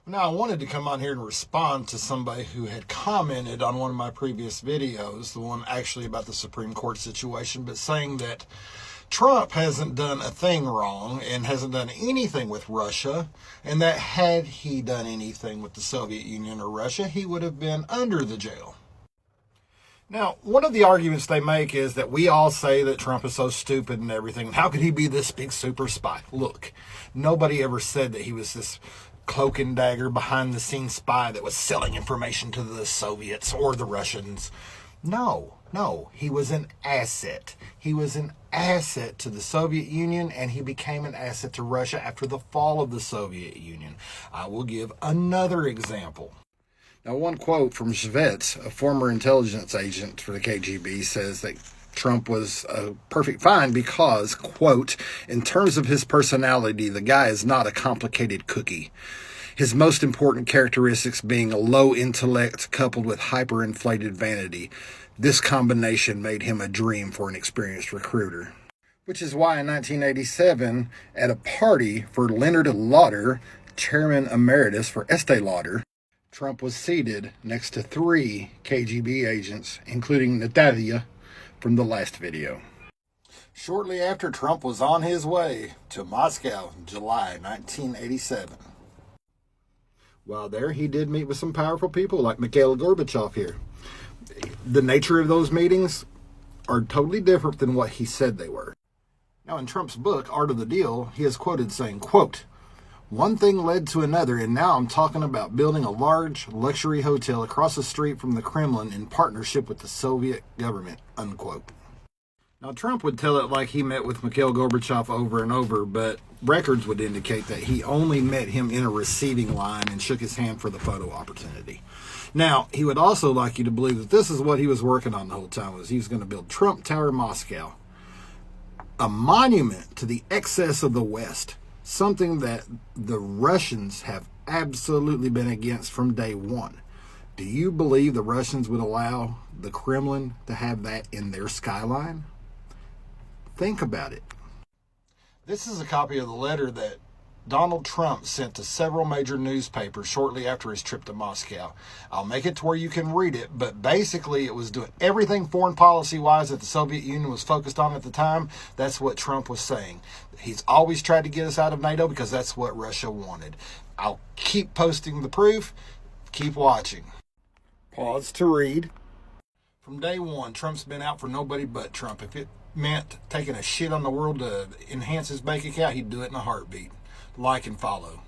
Now, I wanted to come on here and respond to somebody who had commented on one of my previous videos, the one actually about the Supreme Court situation, but saying that Trump hasn't done a thing wrong and hasn't done anything with Russia, and that had he done anything with the Soviet Union or Russia, he would have been under the jail. Now, one of the arguments they make is that we all say that Trump is so stupid and everything. How could he be this big super spy? Look, nobody ever said that he was this cloak and dagger behind the scenes spy that was selling information to the Soviets or the Russians. No, he was an asset. He was an asset to the Soviet Union, and he became an asset to Russia after the fall of the Soviet Union. I will give another example. Now, one quote from Shvets, a former intelligence agent for the KGB, says that Trump was a perfect find because, quote, in terms of his personality, the guy is not a complicated cookie. His most important characteristics being a low intellect coupled with hyperinflated vanity. This combination made him a dream for an experienced recruiter. Which is why in 1987, at a party for Leonard Lauder, chairman emeritus for Estee Lauder, Trump was seated next to 3 KGB agents, including Natalia from the last video. Shortly after Trump was on his way to Moscow in July 1987. While there, he did meet with some powerful people like Mikhail Gorbachev here. The nature of those meetings are totally different than what he said they were. Now, in Trump's book, Art of the Deal, he is quoted saying, quote, one thing led to another, and now I'm talking about building a large luxury hotel across the street from the Kremlin in partnership with the Soviet government, unquote. Now, Trump would tell it like he met with Mikhail Gorbachev over and over, but records would indicate that he only met him in a receiving line and shook his hand for the photo opportunity. Now, he would also like you to believe that this is what he was working on the whole time, was he was going to build Trump Tower Moscow, a monument to the excess of the West, something that the Russians have absolutely been against from day one. Do you believe the Russians would allow the Kremlin to have that in their skyline? Think about it. This is a copy of the letter that Donald Trump sent to several major newspapers shortly after his trip to Moscow. I'll make it to where you can read it, but basically it was doing everything foreign policy-wise that the Soviet Union was focused on at the time. That's what Trump was saying. He's always tried to get us out of NATO because that's what Russia wanted. I'll keep posting the proof. Keep watching. Pause to read. From day one, Trump's been out for nobody but Trump. If it meant taking a shit on the world to enhance his bank account, he'd do it in a heartbeat. Like and follow.